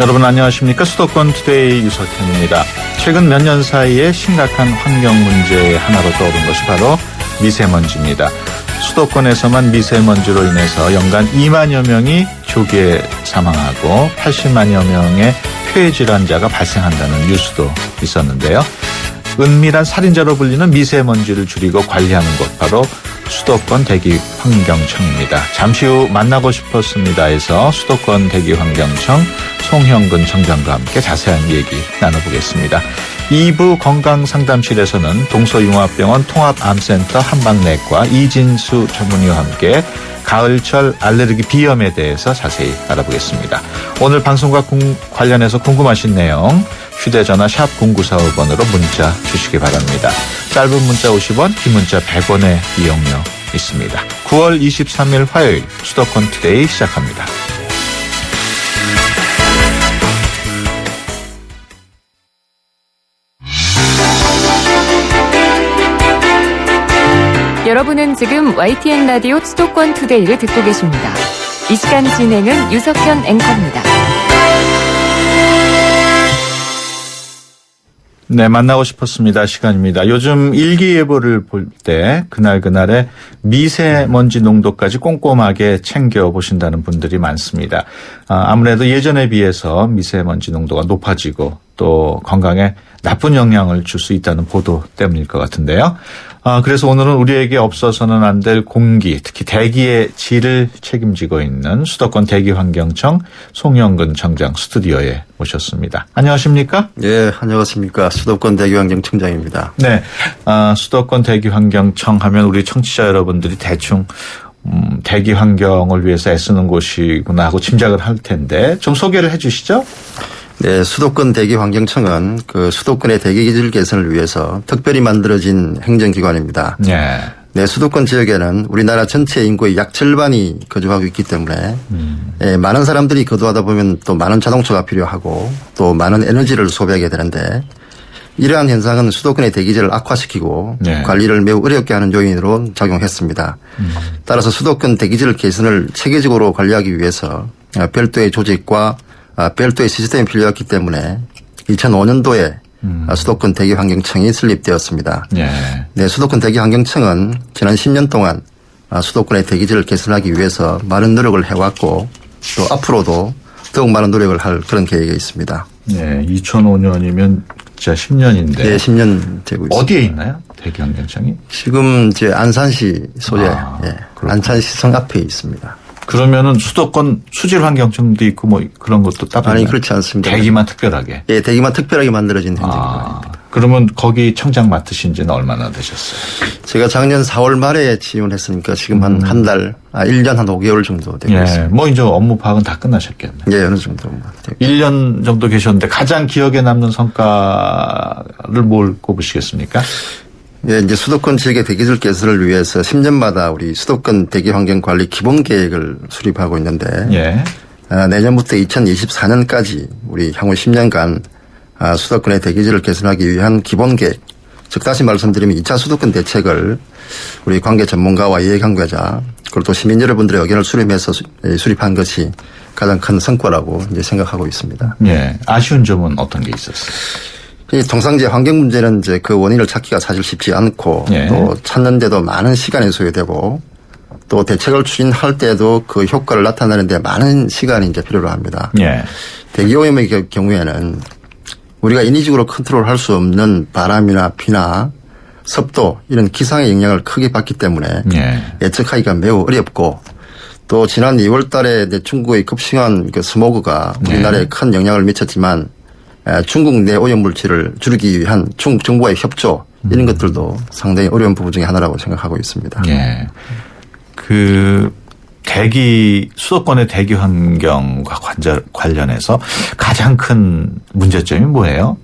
여러분 안녕하십니까? 수도권 투데이 유석현입니다. 최근 몇 년 사이에 심각한 환경 문제의 하나로 떠오른 것이 바로 미세먼지입니다. 수도권에서만 미세먼지로 인해서 연간 2만여 명이 조기에 사망하고 80만여 명의 폐질환자가 발생한다는 뉴스도 있었는데요. 은밀한 살인자로 불리는 미세먼지를 줄이고 관리하는 곳 바로 수도권 대기환경청입니다. 잠시 후 만나고 싶었습니다에서 수도권 대기환경청 송형근 청장과 함께 자세한 얘기 나눠보겠습니다. 2부 건강상담실에서는 동서융합병원 통합암센터 한방내과 이진수 전문의와 함께 가을철 알레르기 비염에 대해서 자세히 알아보겠습니다. 오늘 방송과 관련해서 궁금하신 내용 휴대전화 샵 0945번으로 문자 주시기 바랍니다. 짧은 문자 50원, 긴 문자 100원의 이용료 있습니다. 9월 23일 화요일 수도권 투데이 시작합니다. 여러분은 지금 YTN 라디오 수도권 투데이를 듣고 계십니다. 이 시간 진행은 유석현 앵커입니다. 네, 만나고 싶었습니다. 시간입니다. 요즘 일기예보를 볼 때 그날그날의 미세먼지 농도까지 꼼꼼하게 챙겨보신다는 분들이 많습니다. 아무래도 예전에 비해서 미세먼지 농도가 높아지고 또 건강에 나쁜 영향을 줄 수 있다는 보도 때문일 것 같은데요. 그래서 오늘은 우리에게 없어서는 안 될 공기, 특히 대기의 질을 책임지고 있는 수도권 대기환경청 송형근 청장 스튜디오에 모셨습니다. 안녕하십니까? 네, 안녕하십니까. 수도권 대기환경청장입니다. 네, 수도권 대기환경청 하면 우리 청취자 여러분들이 대충 대기 환경을 위해서 애쓰는 곳이구나 하고 짐작을 할 텐데 좀 소개를 해 주시죠. 네, 수도권 대기환경청은 그 수도권의 대기질 개선을 위해서 특별히 만들어진 행정기관입니다. 네. 네, 수도권 지역에는 우리나라 전체 인구의 약 절반이 거주하고 있기 때문에 많은 사람들이 거주하다 보면 또 많은 자동차가 필요하고 또 많은 에너지를 소비하게 되는데 이러한 현상은 수도권의 대기질을 악화시키고 네. 관리를 매우 어렵게 하는 요인으로 작용했습니다. 따라서 수도권 대기질 개선을 체계적으로 관리하기 위해서 별도의 조직과 별도의 시스템이 필요했기 때문에 2005년도에 수도권 대기환경청이 설립되었습니다. 네, 수도권 대기환경청은 지난 10년 동안 수도권의 대기질을 개선하기 위해서 많은 노력을 해왔고 또 앞으로도 더욱 많은 노력을 할 그런 계획이 있습니다. 네, 2005년이면 진짜 10년인데. 네, 10년 되고 있습니다. 어디에 있나요? 대기환경청이? 지금 이제 안산시 소재, 예, 그렇구나. 안산시 성 앞에 있습니다. 그러면은 수도권 수질환경청도 있고 뭐 그런 것도 따로 아니, 있나요? 그렇지 않습니다. 대기만 특별하게. 예, 대기만 특별하게 만들어진 행정기관입니다. 그러면 거기 청장 맡으신 지는 얼마나 되셨어요? 제가 작년 4월 말에 지원했으니까 지금 한 달, 1년 한 5개월 정도 되고 예, 있습니다. 뭐 이제 업무 파악은 다 끝나셨겠네요. 예, 어느 정도. 1년 정도 계셨는데 가장 기억에 남는 성과를 뭘 꼽으시겠습니까? 예, 이제 수도권 지역의 대기질 개선을 위해서 10년마다 우리 수도권 대기환경관리 기본계획을 수립하고 있는데 예. 내년부터 2024년까지 우리 향후 10년간 수도권의 대기질을 개선하기 위한 기본계획, 즉 다시 말씀드리면 2차 수도권 대책을 우리 관계 전문가와 이해관계자 그리고 또 시민 여러분들의 의견을 수렴해서 수립한 것이 가장 큰 성과라고 이제 생각하고 있습니다. 예. 아쉬운 점은 어떤 게 있었어요? 이 통상제 환경 문제는 이제 그 원인을 찾기가 사실 쉽지 않고 예. 또 찾는데도 많은 시간이 소요되고 또 대책을 추진할 때도 그 효과를 나타내는데 많은 시간이 이제 필요로 합니다. 예. 대기오염의 경우에는 우리가 인위적으로 컨트롤할 수 없는 바람이나 비나 습도 이런 기상의 영향을 크게 받기 때문에 예. 예측하기가 매우 어렵고 또 지난 2월 달에 중국의 급싱한 그 스모그가 우리나라에 큰 영향을 미쳤지만 중국 내 오염 물질을 줄이기 위한 중국 정부와의 협조 이런 것들도 상당히 어려운 부분 중에 하나라고 생각하고 있습니다. 예. 수도권의 대기 환경과 관련해서 가장 큰 문제점이 뭐예요?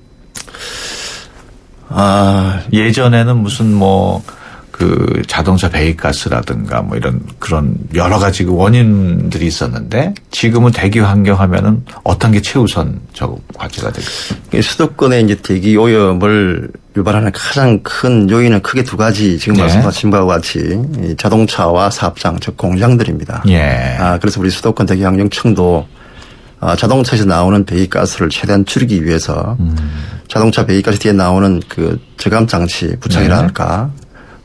예전에는 무슨 자동차 배기가스라든가 이런 그런 여러 가지 원인들이 있었는데 지금은 대기 환경 하면은 어떤 게 최우선 과제가 되겠어요? 수도권의 이제 대기 오염을 유발하는 가장 큰 요인은 크게 두 가지 지금 말씀하신 바와 같이 자동차와 사업장 즉 공장들입니다. 예. 그래서 우리 수도권 대기환경청도 자동차에서 나오는 배기가스를 최대한 줄이기 위해서 자동차 배기가스 뒤에 나오는 그 저감 장치 부착이랄까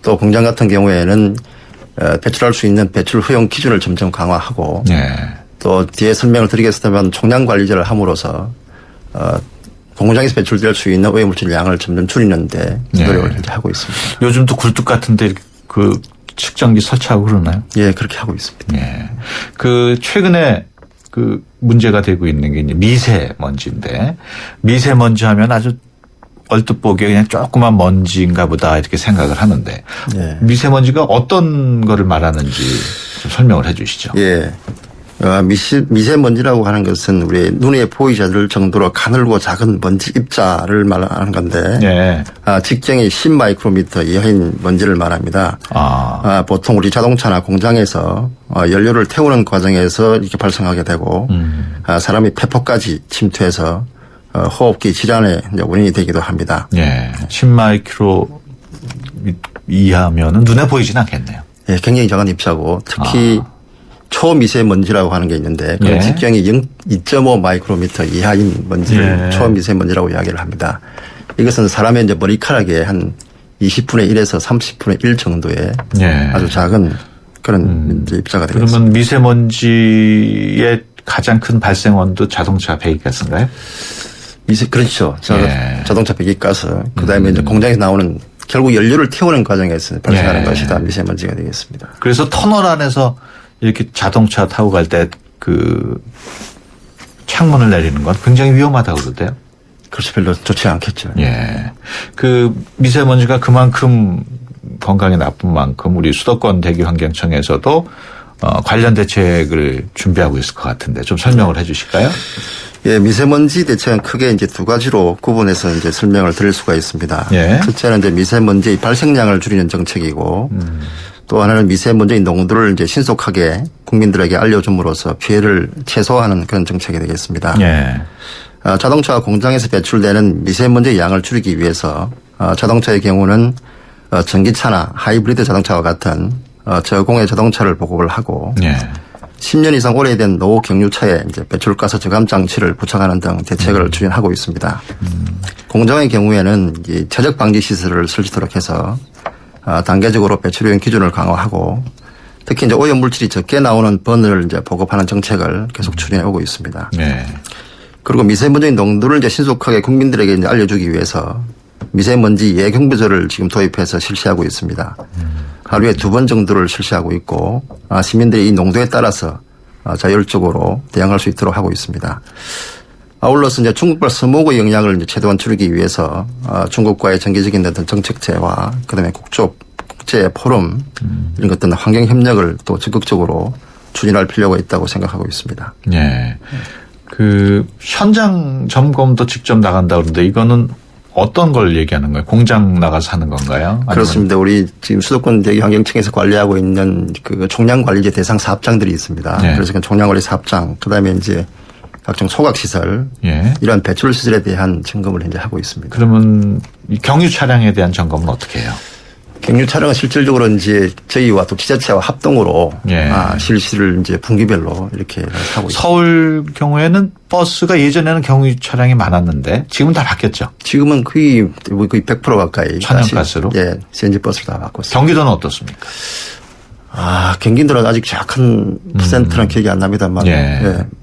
또 공장 같은 경우에는 배출할 수 있는 배출 허용 기준을 점점 강화하고 또 뒤에 설명을 드리겠습니다만 총량 관리제를 함으로써 공장에서 배출될 수 있는 오염물질 양을 점점 줄이는데 노력을 현재 하고 있습니다. 요즘도 굴뚝 같은데 그 측정기 설치하고 그러나요? 예, 그렇게 하고 있습니다. 예. 그 최근에 그 문제가 되고 있는 게 이제 미세먼지인데 미세먼지 하면 아주 얼뜻 보기에 그냥 조그만 먼지인가 보다 이렇게 생각을 하는데 미세먼지가 어떤 거를 말하는지 좀 설명을 해 주시죠. 예. 미세먼지라고 하는 것은 우리 눈에 보이지 않을 정도로 가늘고 작은 먼지 입자를 말하는 건데 직경이 10마이크로미터 이하인 먼지를 말합니다. 보통 우리 자동차나 공장에서 연료를 태우는 과정에서 이렇게 발생하게 되고 사람이 폐포까지 침투해서 호흡기 질환의 원인이 되기도 합니다. 10마이크로 이하면은 눈에 보이진 않겠네요. 예, 굉장히 작은 입자고 특히 초미세먼지라고 하는 게 있는데 그 직경이 2.5 마이크로미터 이하인 먼지를 초미세먼지라고 이야기를 합니다. 이것은 사람의 이제 머리카락의 한 20분의 1에서 30분의 1 정도의 아주 작은 그런 이제 입자가 되겠습니다. 그러면 미세먼지의 가장 큰 발생원도 자동차 배기가스인가요? 그렇죠. 자동차 배기가스. 그다음에 이제 공장에서 나오는 결국 연료를 태우는 과정에서 발생하는 것이 다 미세먼지가 되겠습니다. 그래서 터널 안에서 이렇게 자동차 타고 갈 때 그 창문을 내리는 건 굉장히 위험하다고 그러대요. 그렇죠. 별로 좋지 않겠죠. 그 미세먼지가 그만큼 건강에 나쁜 만큼 우리 수도권 대기환경청에서도 관련 대책을 준비하고 있을 것 같은데 좀 설명을 해 주실까요? 예, 미세먼지 대책은 크게 이제 두 가지로 구분해서 이제 설명을 드릴 수가 있습니다. 첫째는 이제 미세먼지의 발생량을 줄이는 정책이고 또 하나는 미세먼지의 농도를 이제 신속하게 국민들에게 알려줌으로써 피해를 최소화하는 그런 정책이 되겠습니다. 자동차 공장에서 배출되는 미세먼지의 양을 줄이기 위해서 자동차의 경우는 전기차나 하이브리드 자동차와 같은 저공해 자동차를 보급을 하고 10년 이상 오래된 노후 경유차에 이제 배출가스 저감 장치를 부착하는 등 대책을 추진하고 있습니다. 공장의 경우에는 이 최적 방지 시설을 설치도록 해서 단계적으로 배출효용 기준을 강화하고 특히 이제 오염 물질이 적게 나오는 번을 이제 보급하는 정책을 계속 추진해 오고 있습니다. 그리고 미세먼지 농도를 이제 신속하게 국민들에게 이제 알려주기 위해서 미세먼지 예경보조를 지금 도입해서 실시하고 있습니다. 하루에 2번 정도를 실시하고 있고 시민들이 이 농도에 따라서 자율적으로 대응할 수 있도록 하고 있습니다. 아울러서 이제 중국발 스모그 영향을 이제 최대한 줄이기 위해서 중국과의 정기적인 어떤 정책제와 그다음에 국제 포럼 이런 것들 환경 협력을 또 적극적으로 추진할 필요가 있다고 생각하고 있습니다. 그 현장 점검도 직접 나간다 그러는데 이거는 어떤 걸 얘기하는 거예요? 공장 나가서 하는 건가요? 그렇습니다. 우리 지금 수도권 대기환경청에서 관리하고 있는 그 총량관리제 대상 사업장들이 있습니다. 그래서 그 총량관리 사업장, 그다음에 이제 각종 소각시설, 이런 배출시설에 대한 점검을 현재 하고 있습니다. 그러면 경유 차량에 대한 점검은 어떻게 해요? 경유 차량은 실질적으로 이제 저희와 또 지자체와 합동으로 실시를 이제 분기별로 이렇게 하고 있습니다. 서울 경우에는 버스가 예전에는 경유 차량이 많았는데 지금은 다 바뀌었죠. 지금은 거의 100% 가까이 천연가스로 CNG 버스를 다 바꿨습니다. 경기도는 어떻습니까? 경기도는 아직 정확한 퍼센트는 기억이 안 납니다만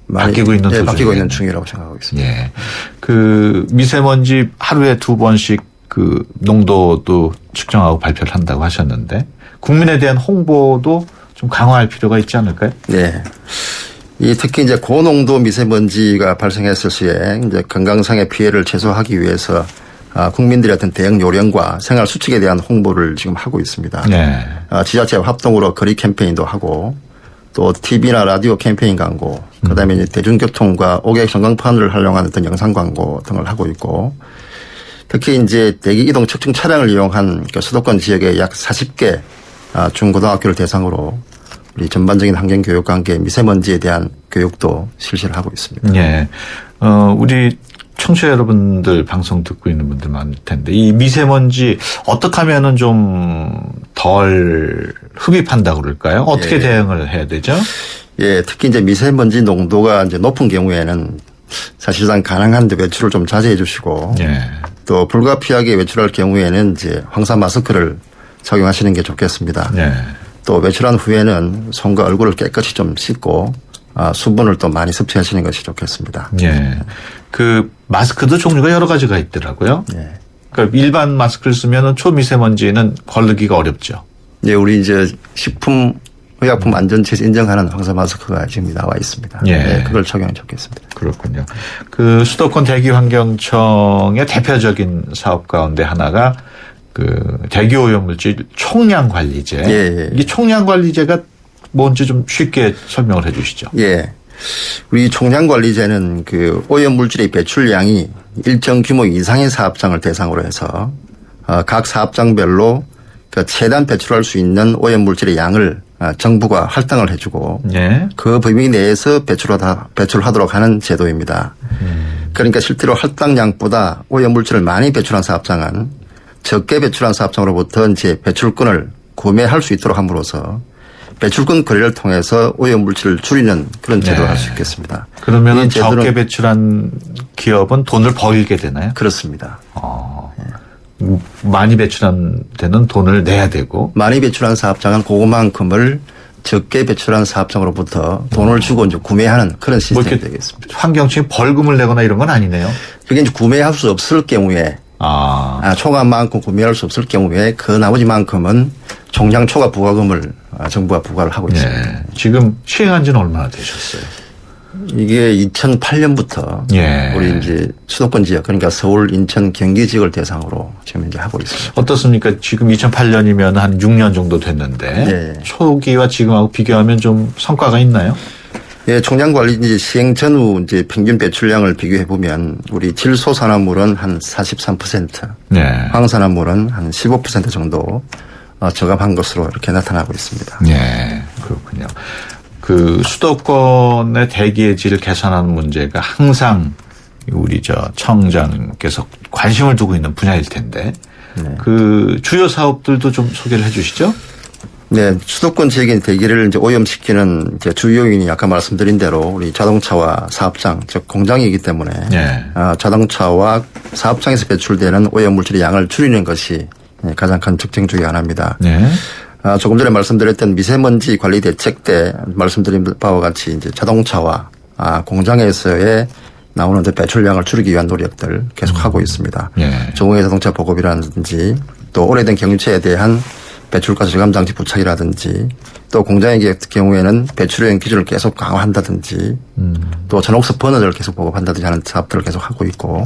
많이 바뀌고 있는 바뀌고 있는 중이라고 생각하고 있습니다. 그 미세먼지 하루에 2번씩 그 농도도 측정하고 발표를 한다고 하셨는데 국민에 대한 홍보도 좀 강화할 필요가 있지 않을까요? 이 특히 이제 고농도 미세먼지가 발생했을 시에 이제 건강상의 피해를 최소화하기 위해서 국민들의 어떤 대응 요령과 생활 수칙에 대한 홍보를 지금 하고 있습니다. 지자체와 합동으로 거리 캠페인도 하고 또 TV나 라디오 캠페인 광고, 그다음에 이제 대중교통과 옥외 전광판을 활용한 어떤 영상 광고 등을 하고 있고. 특히 이제 대기 이동 측정 차량을 이용한 그 수도권 지역의 약 40개 중고등학교를 대상으로 우리 전반적인 환경 교육과 함께 미세먼지에 대한 교육도 실시를 하고 있습니다. 우리 청취자 여러분들 방송 듣고 있는 분들 많을 텐데 이 미세먼지 어떻게 하면은 좀 덜 흡입한다고 그럴까요? 어떻게 대응을 해야 되죠? 예, 특히 이제 미세먼지 농도가 이제 높은 경우에는 사실상 가능한데 외출을 좀 자제해 주시고 예. 또 불가피하게 외출할 경우에는 이제 황사 마스크를 착용하시는 게 좋겠습니다. 예. 또 외출한 후에는 손과 얼굴을 깨끗이 좀 씻고 수분을 또 많이 섭취하시는 것이 좋겠습니다. 예. 그 마스크도 종류가 여러 가지가 있더라고요. 예. 그러니까 일반 마스크를 쓰면 초미세먼지는 걸르기가 어렵죠. 예, 우리 이제 의약품 안전처에서 인정하는 황사 마스크가 지금 나와 있습니다. 예. 네, 그걸 착용하면 좋겠습니다. 그렇군요. 그 수도권 대기환경청의 대표적인 사업 가운데 하나가 그 대기오염물질 총량관리제. 예, 예. 이 총량관리제가 뭔지 좀 쉽게 설명을 해 주시죠. 예. 우리 총량관리제는 그 오염물질의 배출량이 일정 규모 이상의 사업장을 대상으로 해서 각 사업장별로 그 최대한 배출할 수 있는 오염물질의 양을 정부가 할당을 해주고 예. 그 범위 내에서 배출하도록 하는 제도입니다. 그러니까 실제로 할당량보다 오염물질을 많이 배출한 사업장은 적게 배출한 사업장으로부터 이제 배출권을 구매할 수 있도록 함으로써 배출권 거래를 통해서 오염물질을 줄이는 그런 제도를 할 수 있겠습니다. 그러면 이 제도는 적게 배출한 기업은 돈을 벌게 되나요? 그렇습니다. 많이 배출한 데는 돈을 내야 되고. 많이 배출한 사업장은 그만큼을 적게 배출한 사업장으로부터 돈을 주고 이제 구매하는 그런 시스템이 되겠습니다. 환경청이 벌금을 내거나 이런 건 아니네요. 그게 이제 구매할 수 없을 경우에 초과만큼 구매할 수 없을 경우에 그 나머지만큼은 총량 초과 부과금을 정부가 부과를 하고 있습니다. 예. 지금 시행한 지는 얼마나 되셨어요? 이게 2008년부터 예. 우리 이제 수도권 지역 그러니까 서울, 인천, 경기 지역을 대상으로 지금 이제 하고 있습니다. 어떻습니까? 지금 2008년이면 한 6년 정도 됐는데 예. 초기와 지금하고 비교하면 좀 성과가 있나요? 예, 총량 관리 이제 시행 전후 이제 평균 배출량을 비교해 보면 우리 질소 산화물은 한 43%, 네. 황산화물은 한 15% 정도 저감한 것으로 이렇게 나타나고 있습니다. 네, 그렇군요. 그 수도권의 대기의 질을 개선하는 문제가 항상 우리 청장께서 관심을 두고 있는 분야일 텐데 그 주요 사업들도 좀 소개를 해주시죠. 네, 수도권 지역의 대기를 이제 오염시키는 이제 주요 요인이 아까 말씀드린 대로 우리 자동차와 사업장, 즉 공장이기 때문에 네. 자동차와 사업장에서 배출되는 오염물질의 양을 줄이는 것이 가장 큰 특징 중에 하나입니다. 네. 조금 전에 말씀드렸던 미세먼지 관리 대책 때 말씀드린 바와 같이 이제 자동차와 공장에서의 나오는 배출량을 줄이기 위한 노력들 계속 하고 있습니다. 네. 조공해 자동차 보급이라든지 또 오래된 경유차에 대한 배출가스 저감 장치 부착이라든지 또 공장의 경우에는 배출효용 기준을 계속 강화한다든지 또 전옥수 버너를 계속 보급한다든지 하는 사업들을 계속 하고 있고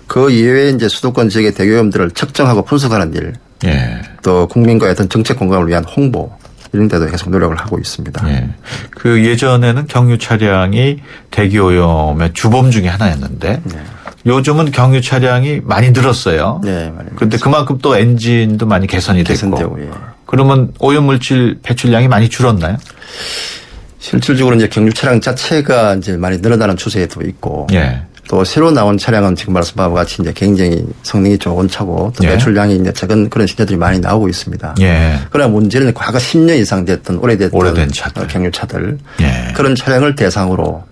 그 이외에 이제 수도권 지역의 대기오염들을 측정하고 분석하는 일, 예. 또 국민과의 어떤 정책 공감을 위한 홍보 이런 데도 계속 노력을 하고 있습니다. 예. 그 예전에는 경유 차량이 대기오염의 주범 중에 하나였는데 요즘은 경유 차량이 많이 늘었어요. 네, 많이. 그런데 그만큼 또 엔진도 많이 개선이 됐고. 개선되고, 예. 그러면 오염물질 배출량이 많이 줄었나요? 실질적으로 이제 경유 차량 자체가 이제 많이 늘어나는 추세도 있고. 예. 또 새로 나온 차량은 지금 말씀하신 바와 같이 이제 굉장히 성능이 좋은 차고 또 예. 배출량이 이제 적은 그런 신차들이 많이 나오고 있습니다. 예. 그러나 문제는 과거 10년 이상 됐던 오래된 차들. 경유차들 예. 그런 차량을 대상으로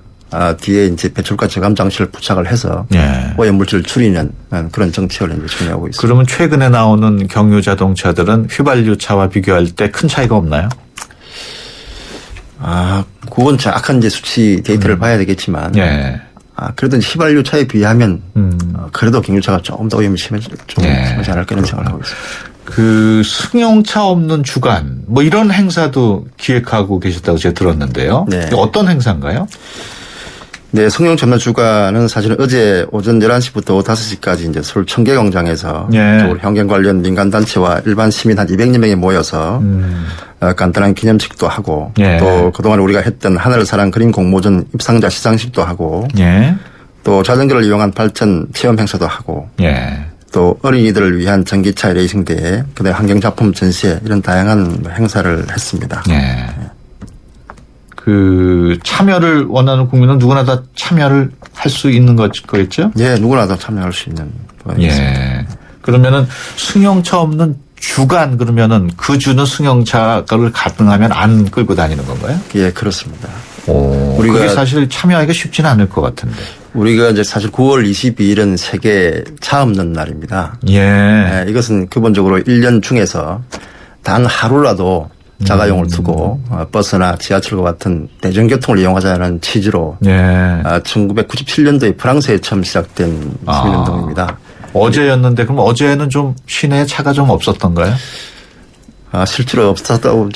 뒤에 이제 배출가 저감 장치를 부착을 해서 예. 오염물질을 줄이는 그런 정책을 이제 준비하고 있습니다. 그러면 최근에 나오는 경유 자동차들은 휘발유 차와 비교할 때 큰 차이가 없나요? 그건 정확한 이제 수치 데이터를 봐야 되겠지만 예. 그래도 휘발유 차에 비하면 그래도 경유차가 조금 더 오염이 심하지 않을까 이런 생각을 하고 있습니다. 그 승용차 없는 주간 뭐 이런 행사도 기획하고 계셨다고 제가 들었는데요. 네. 어떤 행사인가요? 네, 승용차 없는 주간은 사실은 어제 오전 11시부터 오후 5시까지 이제 서울 청계광장에서 예. 환경 관련 민간단체와 일반 시민 한 200여 명이 모여서 간단한 기념식도 하고 예. 또 그동안 우리가 했던 하늘사랑 그림 공모전 입상자 시상식도 하고 예. 또 자전거를 이용한 발전 체험 행사도 하고 예. 또 어린이들을 위한 전기차 레이싱 대회, 그다음에 환경작품 전시회 이런 다양한 행사를 했습니다. 예. 그 참여를 원하는 국민은 누구나 다 참여를 할 수 있는 거겠죠? 예, 누구나 다 참여할 수 있는 거였습니다. 예. 그러면은 승용차 없는 주간 그러면은 그 주는 승용차를 가능하면 안 끌고 다니는 건가요? 예, 그렇습니다. 우리가 그게 사실 참여하기가 쉽지는 않을 것 같은데. 우리가 이제 사실 9월 22일은 세계 차 없는 날입니다. 예. 이것은 기본적으로 1년 중에서 단 하루라도 자가용을 두고 버스나 지하철과 같은 대중교통을 이용하자는 취지로 예. 1997년도에 프랑스에 처음 시작된 시민운동입니다. 어제였는데 그럼 어제는 좀 시내에 차가 좀 없었던가요? 실제로 없었다고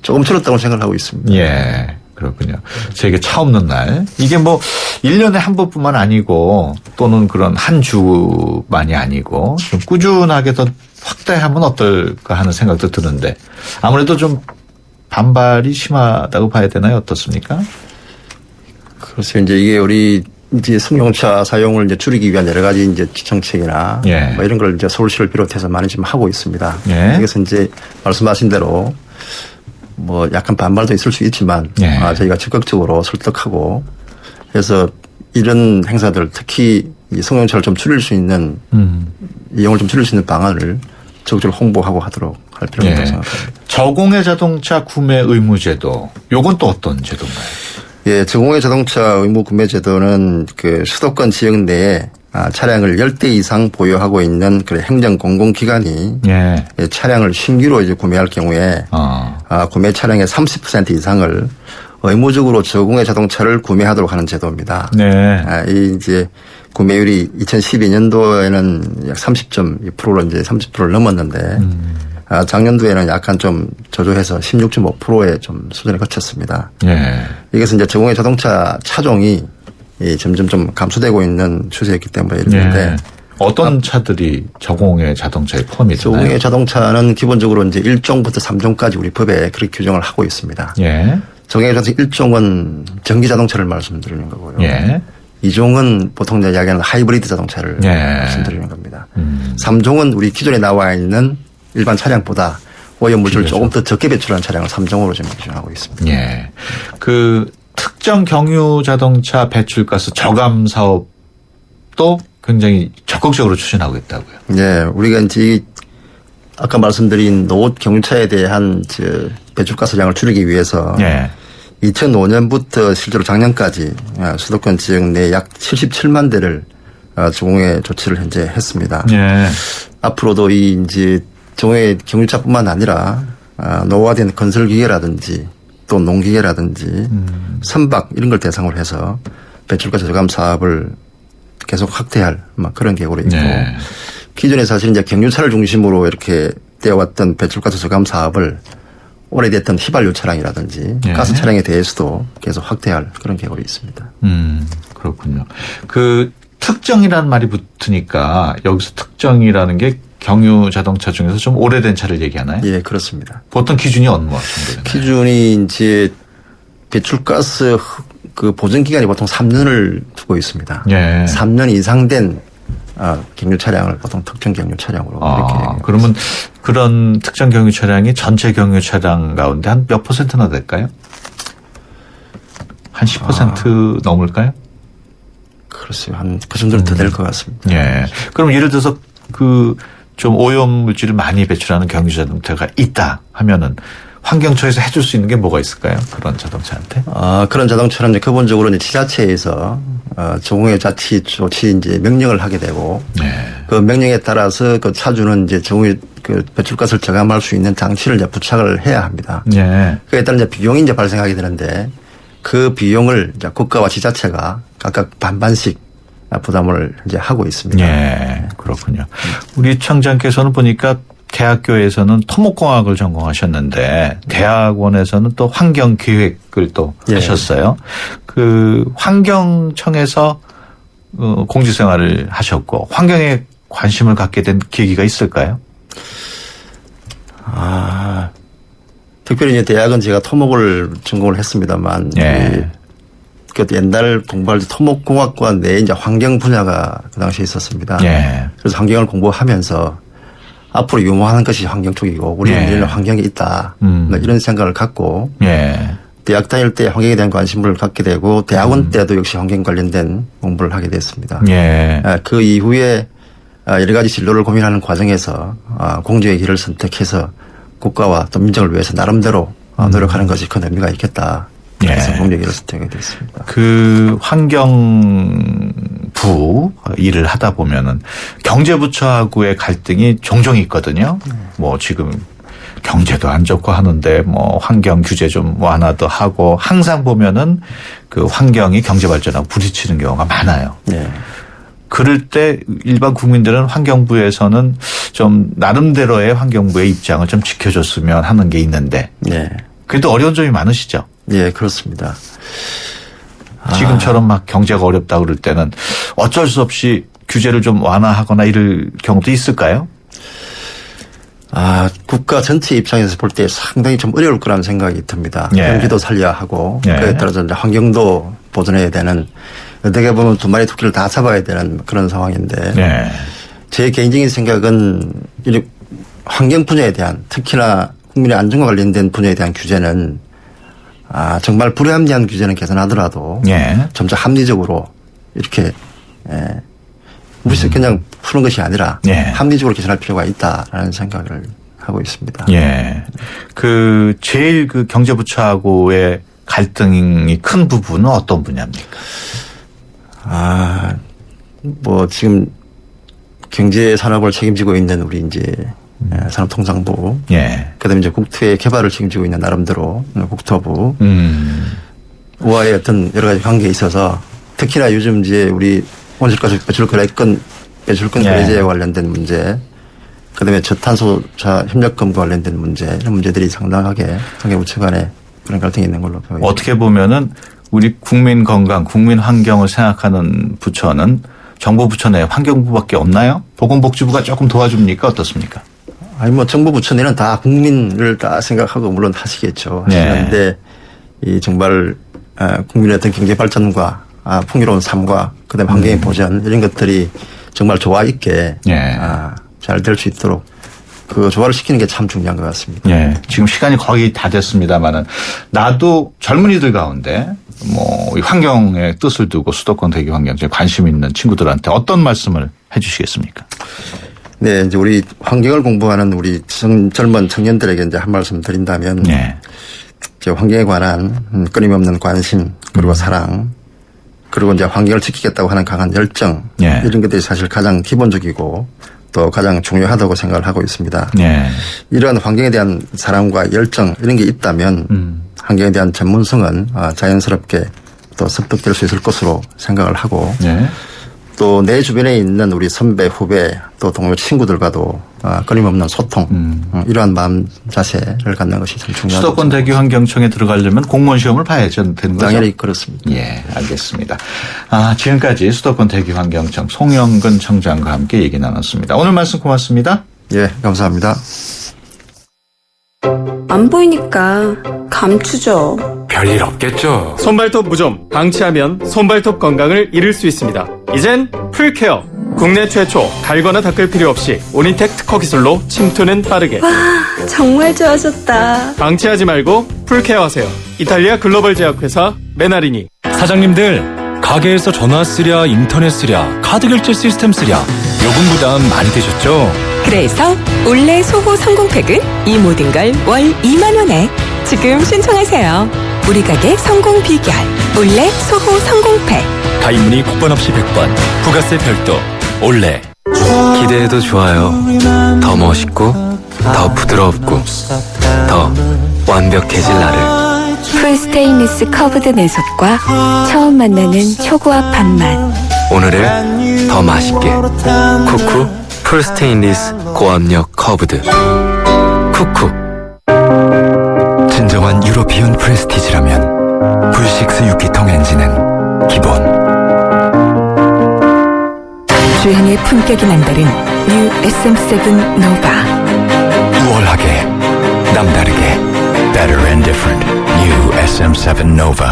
조금 줄었다고 생각하고 있습니다. 예. 그렇군요. 세계 차 없는 날. 이게 뭐 1년에 한 번뿐만 아니고 또는 그런 한 주만이 아니고 좀 꾸준하게 더 확대하면 어떨까 하는 생각도 드는데 아무래도 좀 반발이 심하다고 봐야 되나요? 어떻습니까? 그래서 이제 이게 우리 이제 승용차 사용을 이제 줄이기 위한 여러 가지 이제 정책이나 예. 뭐 이런 걸 이제 서울시를 비롯해서 많이 지금 하고 있습니다. 예. 그래서 이제 말씀하신 대로 뭐 약간 반발도 있을 수 있지만 예. 저희가 적극적으로 설득하고 해서 이런 행사들 특히 이 승용차를 좀 줄일 수 있는 이용을 좀 줄일 수 있는 방안을 적극적으로 홍보하고 하도록 할 필요가 있다고 생각합니다. 저공해 자동차 구매 의무 제도. 요건 또 어떤 제도인가요? 예, 저공해 자동차 의무 구매 제도는 그 수도권 지역 내에 차량을 10대 이상 보유하고 있는 그 행정 공공기관이 예. 차량을 신규로 이제 구매할 경우에 구매 차량의 30% 이상을 의무적으로 저공해 자동차를 구매하도록 하는 제도입니다. 네. 이 이제 구매율이 2012년도에는 약 30.2%로 이제 30%를 넘었는데 작년도에는 약간 좀 저조해서 16.5%의 좀 수준에 그쳤습니다. 예. 이것은 이제 저공해 자동차 차종이 점점 좀 감소되고 있는 추세였기 때문에 이러는데 예. 어떤 차들이 저공해 자동차에 포함이 되나요? 저공해 자동차는 기본적으로 이제 1종부터 3종까지 우리 법에 그렇게 규정을 하고 있습니다. 예. 저공해 자동차 1종은 전기 자동차를 말씀드리는 거고요. 예. 2종은 보통 이야기하는 하이브리드 자동차를 예. 말씀드리는 겁니다. 3종은 우리 기존에 나와 있는 일반 차량보다 오염물질을 조금 더 적게 배출하는 차량을 3종으로 지금 기준하고 있습니다. 예. 그 특정 경유 자동차 배출가스 저감 사업도 굉장히 적극적으로 추진하고 있다고요. 예. 우리가 이제 아까 말씀드린 노후 경유차에 대한 배출가스량을 줄이기 위해서 예. 2005년부터 실제로 작년까지 수도권 지역 내 약 77만 대를 저공해 조치를 현재 했습니다. 예. 앞으로도 이 이제 저공해 경유차뿐만 아니라 노후화된 건설 기계라든지 또 농기계라든지 선박 이런 걸 대상으로 해서 배출가스 저감 사업을 계속 확대할 그런 계획으로 있고 예. 기존에 사실 이제 경유차를 중심으로 이렇게 되어왔던 배출가스 저감 사업을 오래됐던 휘발유 차량이라든지 예. 가스 차량에 대해서도 계속 확대할 그런 계획으로 있습니다. 그렇군요. 그 특정이라는 말이 붙으니까 여기서 특정이라는 게 경유 자동차 중에서 좀 오래된 차를 얘기하나요? 예, 그렇습니다. 보통 기준이 어느 정도 되나요? 기준이 이제 배출가스 그 보증 기간이 보통 3년을 두고 있습니다. 예. 3년 이상 된 경유 차량을 보통 특정 경유 차량으로 이렇게. 그러면 그런 특정 경유 차량이 전체 경유 차량 가운데 한 몇 %나 될까요? 한 10% 넘을까요? 글쎄요. 한 그 정도는 더 될 것 같습니다. 예. 그럼 예를 들어서 그 좀 오염 물질을 많이 배출하는 경유 자동차가 있다 하면은 환경처에서 해줄 수 있는 게 뭐가 있을까요? 그런 자동차한테? 그런 자동차는 이제 기본적으로 이제 지자체에서 저공해 자치 조치 이제 명령을 하게 되고 그 명령에 따라서 그 차주는 이제 저공해 그 배출가스를 저감할 수 있는 장치를 이제 부착을 해야 합니다. 예. 그에 따라 이제 비용이 이제 발생하게 되는데 그 비용을 이제 국가와 지자체가 각각 반반씩 부담을 이제 하고 있습니다. 예, 그렇군요. 우리 청장께서는 보니까 대학교에서는 토목공학을 전공하셨는데 대학원에서는 또 환경기획을 또 예. 하셨어요. 그 환경청에서 공직생활을 하셨고 환경에 관심을 갖게 된 계기가 있을까요? 특별히 이제 대학은 제가 토목을 전공을 했습니다만 예. 그 옛날 공부할 때 토목공학과 내에 이제 환경 분야가 그 당시에 있었습니다. 예. 그래서 환경을 공부하면서 앞으로 유망하는 것이 환경 쪽이고 우리는 이런 환경이 있다. 이런 생각을 갖고 예. 대학 다닐 때 환경에 대한 관심을 갖게 되고 대학원 때도 역시 환경 관련된 공부를 하게 됐습니다. 예. 그 이후에 여러 가지 진로를 고민하는 과정에서 공정의 길을 선택해서 국가와 또 민족을 위해서 나름대로 노력하는 것이 큰 의미가 있겠다. 그래서 예. 공정의 길을 선택하게 됐습니다. 그 환경부 일을 하다 보면은 경제부처하고의 갈등이 종종 있거든요. 뭐 지금 경제도 안 좋고 하는데 뭐 환경 규제 좀 완화도 하고 항상 보면은 그 환경이 경제 발전하고 부딪히는 경우가 많아요. 네. 그럴 때 일반 국민들은 환경부에서는 좀 나름대로의 환경부의 입장을 좀 지켜줬으면 하는 게 있는데 네. 그래도 어려운 점이 많으시죠? 예, 그렇습니다. 지금처럼 막 경제가 어렵다 그럴 때는 어쩔 수 없이 규제를 좀 완화하거나 이럴 경우도 있을까요? 국가 전체 입장에서 볼 때 상당히 좀 어려울 거라는 생각이 듭니다. 예. 경기도 살려야 하고 예. 그에 따라서 이제 환경도 보존해야 되는 어떻게 보면 두 마리 토끼를 다 잡아야 되는 그런 상황인데 네. 제 개인적인 생각은 이 환경 분야에 대한 특히나 국민의 안전과 관련된 분야에 대한 규제는 정말 불합리한 규제는 개선하더라도 예. 점차 합리적으로 이렇게 무시 그냥 푸는 것이 아니라 예. 합리적으로 개선할 필요가 있다라는 생각을 하고 있습니다. 예. 그 제일 그 경제부처하고의 갈등이 큰 부분은 어떤 분야입니까? 뭐 지금 경제 산업을 책임지고 있는 우리 이제 산업통상부, 예. 그다음에 이제 국토의 개발을 책임지고 있는 나름대로 국토부, 와의 어떤 여러 가지 관계에 있어서 특히나 요즘 이제 우리 온실가스 배출 거래권 예. 거래제에 관련된 문제, 그다음에 저탄소차 협력금과 관련된 문제 이런 문제들이 상당하게 관계부처 간에 그런 갈등이 있는 걸로 보입니다. 어떻게 보면은 우리 국민 건강, 국민 환경을 생각하는 부처는 정부 부처 내에 환경부밖에 없나요? 보건복지부가 조금 도와줍니까? 어떻습니까? 뭐 정부 부처 내는 다 국민을 다 생각하고 물론 하시겠죠. 네. 하시는데 이 정말 국민의 어떤 경제 발전과 풍요로운 삶과 그다음에 환경의 보전 이런 것들이 정말 조화 있게 예. 잘 될 수 있도록 그 조화를 시키는 게 참 중요한 것 같습니다. 예. 지금 시간이 거의 다 됐습니다만은 나도 젊은이들 가운데 뭐 이 환경의 뜻을 두고 수도권 대기 환경에 관심 있는 친구들한테 어떤 말씀을 해 주시겠습니까? 네, 이제 우리 환경을 공부하는 우리 젊은 청년들에게 이제 한 말씀 드린다면 예. 이제 환경에 관한 끊임없는 관심 그리고 사랑 그리고 이제 환경을 지키겠다고 하는 강한 열정 예. 이런 것들이 사실 가장 기본적이고 또 가장 중요하다고 생각을 하고 있습니다. 예. 이러한 환경에 대한 사랑과 열정 이런 게 있다면 환경에 대한 전문성은 자연스럽게 또 습득될 수 있을 것으로 생각을 하고 예. 또 내 주변에 있는 우리 선배, 후배 또 동료 친구들과도 끊임없는 소통 이러한 마음 자세를 갖는 것이 참 중요하다. 수도권 대기 환경청에 들어가려면 공무원 시험을 봐야지 되는 거죠? 당연히 그렇습니다. 예, 알겠습니다. 지금까지 수도권 대기 환경청 송영근 청장과 함께 얘기 나눴습니다. 오늘 말씀 고맙습니다. 예, 감사합니다. 안 보이니까 감추죠. 별일 없겠죠. 손발톱 무좀 방치하면 손발톱 건강을 잃을 수 있습니다. 이젠 풀케어. 국내 최초 갈거나 닦을 필요 없이 오니텍 특허 기술로 침투는 빠르게. 정말 좋아졌다. 방치하지 말고 풀케어하세요. 이탈리아 글로벌 제약회사 메나리니. 사장님들, 가게에서 전화 쓰랴, 인터넷 쓰랴, 카드 결제 시스템 쓰랴, 요금 부담 많이 되셨죠? 그래서 올레 소호 성공팩은 이 모든 걸 월 2만 원에 지금 신청하세요. 우리 가게 성공 비결 올레 소호 성공팩. 가입 문의 국번 없이 100번, 부가세 별도, 올레. 기대해도 좋아요. 더 멋있고, 더 부드럽고, 더 완벽해질 나를. 풀 스테인리스 커브드 내솥과 처음 만나는 초고압 밥맛. 오늘을 더 맛있게. 쿠쿠 풀 스테인리스 고압력 커브드. 쿠쿠. 진정한 유로피온 프레스티지라면 V6 6기통 엔진은 기본. 주행의 품격이 남다른 뉴 SM7 노바. 우월하게, 남다르게. Better and different. New SM7 Nova.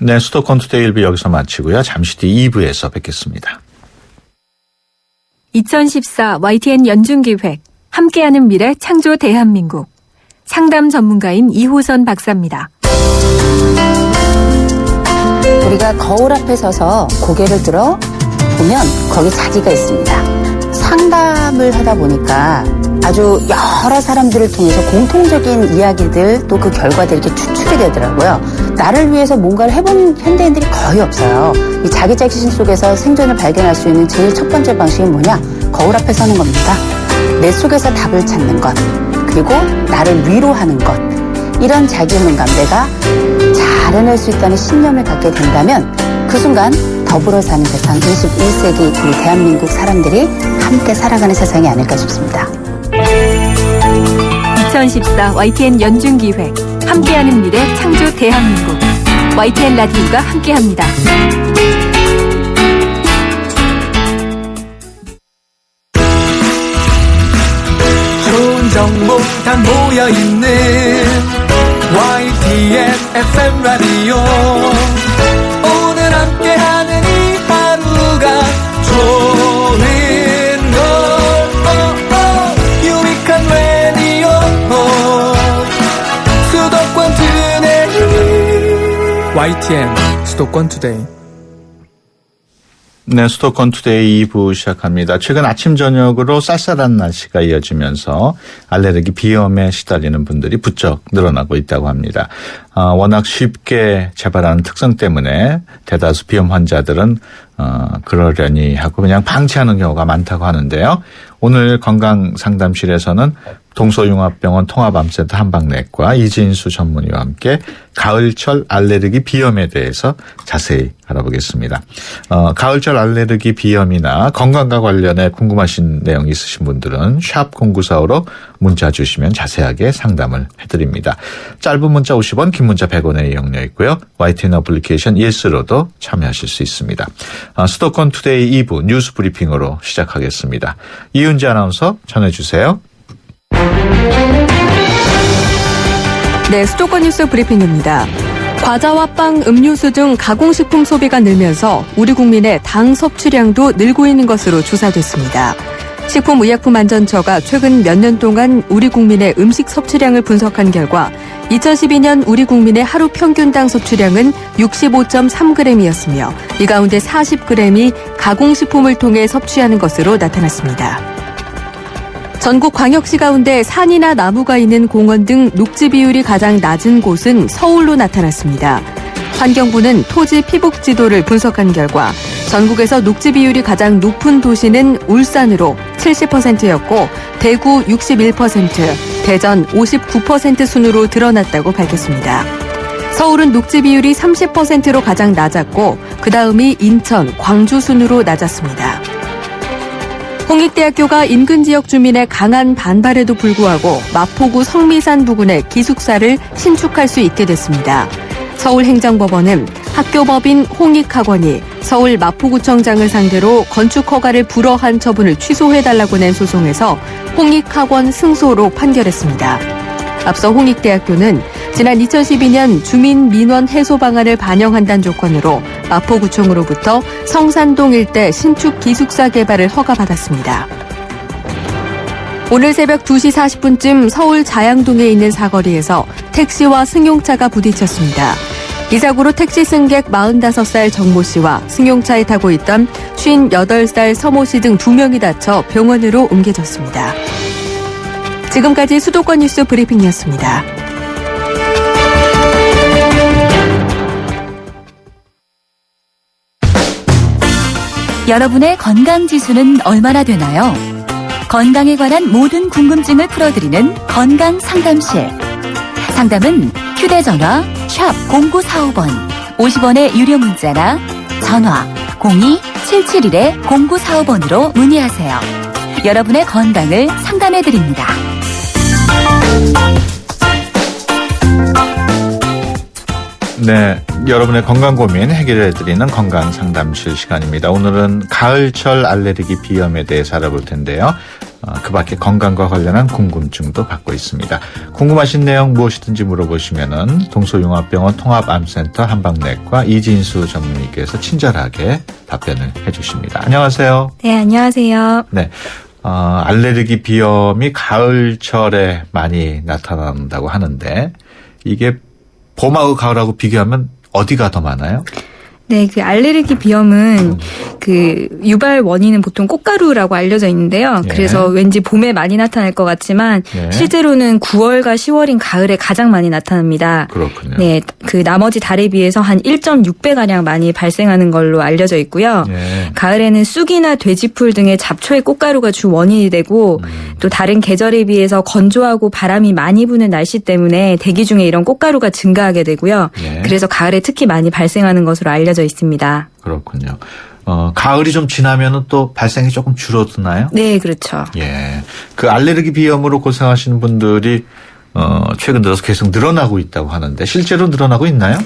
네, 수도권 투데이 1부 여기서 마치고요. 잠시 뒤 2부에서 뵙겠습니다. 2014 YTN 연중기획 함께하는 미래 창조 대한민국 상담 전문가인 이호선 박사입니다. 우리가 거울 앞에 서서 고개를 들어 보면 거기 자기가 있습니다. 상담을 하다 보니까 아주 여러 사람들을 통해서 공통적인 이야기들 또 그 결과들이 이렇게 추출이 되더라고요. 나를 위해서 뭔가를 해본 현대인들이 거의 없어요. 이 자기 자신 속에서 생존을 발견할 수 있는 제일 첫 번째 방식은 뭐냐? 거울 앞에 서는 겁니다. 내 속에서 답을 찾는 것, 그리고 나를 위로하는 것, 이런 자기효능감, 내가 잘 해낼 수 있다는 신념을 갖게 된다면 그 순간 더불어 사는 세상, 21세기 우리 대한민국 사람들이 함께 살아가는 세상이 아닐까 싶습니다. 2014 YTN 연중기획 함께하는 미래 창조 대한민국 YTN 라디오가 함께합니다. 좋은 정보 다 모여있는 YTN FM 라디오 오늘 함께하는 이 하루가 좋은 걸 유익한 라디오 수도권 투데이 YTN 수도권 투데이. 네, 수도권 투데이 2부 시작합니다. 최근 아침 저녁으로 쌀쌀한 날씨가 이어지면서 알레르기 비염에 시달리는 분들이 부쩍 늘어나고 있다고 합니다. 워낙 쉽게 재발하는 특성 때문에 대다수 비염 환자들은 그러려니 하고 그냥 방치하는 경우가 많다고 하는데요. 오늘 건강상담실에서는 동서융합병원 통합암센터 한방내과 이진수 전문의와 함께 가을철 알레르기 비염에 대해서 자세히 알아보겠습니다. 가을철 알레르기 비염이나 건강과 관련해 궁금하신 내용 있으신 분들은 샵 0945로 문자 주시면 자세하게 상담을 해드립니다. 짧은 문자 50원, 긴 문자 100원의 이용료 있고요. YTN 어플리케이션 예스로도 참여하실 수 있습니다. 수도권 투데이 2부 뉴스 브리핑으로 시작하겠습니다. 이은지 아나운서 전해주세요. 네, 수도권 뉴스 브리핑입니다. 과자와 빵, 음료수 등 가공식품 소비가 늘면서 우리 국민의 당 섭취량도 늘고 있는 것으로 조사됐습니다. 식품의약품안전처가 최근 몇 년 동안 우리 국민의 음식 섭취량을 분석한 결과 2012년 우리 국민의 하루 평균 당 섭취량은 65.3g이었으며 이 가운데 40g이 가공식품을 통해 섭취하는 것으로 나타났습니다. 전국 광역시 가운데 산이나 나무가 있는 공원 등 녹지 비율이 가장 낮은 곳은 서울로 나타났습니다. 환경부는 토지 피복 지도를 분석한 결과 전국에서 녹지 비율이 가장 높은 도시는 울산으로 70%였고 대구 61%, 대전 59% 순으로 드러났다고 밝혔습니다. 서울은 녹지 비율이 30%로 가장 낮았고 그 다음이 인천, 광주 순으로 낮았습니다. 홍익대학교가 인근 지역 주민의 강한 반발에도 불구하고 마포구 성미산 부근에 기숙사를 신축할 수 있게 됐습니다. 서울행정법원은 학교법인 홍익학원이 서울 마포구청장을 상대로 건축 허가를 불허한 처분을 취소해달라고 낸 소송에서 홍익학원 승소로 판결했습니다. 앞서 홍익대학교는 지난 2012년 주민 민원 해소 방안을 반영한다는 조건으로 마포구청으로부터 성산동 일대 신축 기숙사 개발을 허가받았습니다. 오늘 새벽 2시 40분쯤 서울 자양동에 있는 사거리에서 택시와 승용차가 부딪혔습니다. 이 사고로 택시 승객 45살 정모 씨와 승용차에 타고 있던 58살 서모 씨 등 2명이 다쳐 병원으로 옮겨졌습니다. 지금까지 수도권 뉴스 브리핑이었습니다. 여러분의 건강 지수는 얼마나 되나요? 건강에 관한 모든 궁금증을 풀어드리는 건강 상담실. 상담은 휴대전화 샵 0945번 50원의 유료 문자나 전화 02-771-0945번으로 문의하세요. 여러분의 건강을 상담해드립니다. 네, 여러분의 건강 고민 해결해드리는 건강 상담실 시간입니다. 오늘은 가을철 알레르기 비염에 대해서 알아볼 텐데요. 그 밖에 건강과 관련한 궁금증도 받고 있습니다. 궁금하신 내용 무엇이든지 물어보시면은 동서융합병원 통합암센터 한방내과 이진수 전문의께서 친절하게 답변을 해주십니다. 안녕하세요. 네, 안녕하세요. 네, 알레르기 비염이 가을철에 많이 나타난다고 하는데 이게 봄하고 가을하고 비교하면 어디가 더 많아요? 네, 그 알레르기 비염은 그 유발 원인은 보통 꽃가루라고 알려져 있는데요. 예. 그래서 왠지 봄에 많이 나타날 것 같지만 예. 실제로는 9월과 10월인 가을에 가장 많이 나타납니다. 그렇군요. 네, 그 나머지 달에 비해서 한 1.6배 가량 많이 발생하는 걸로 알려져 있고요. 예. 가을에는 쑥이나 돼지풀 등의 잡초의 꽃가루가 주 원인이 되고 또 다른 계절에 비해서 건조하고 바람이 많이 부는 날씨 때문에 대기 중에 이런 꽃가루가 증가하게 되고요. 예. 그래서 가을에 특히 많이 발생하는 것으로 알려져 있습니다. 그렇군요. 가을이 좀 지나면은 또 발생이 조금 줄어드나요? 네, 그렇죠. 예. 그 알레르기 비염으로 고생하시는 분들이 최근 들어서 계속 늘어나고 있다고 하는데 실제로 늘어나고 있나요?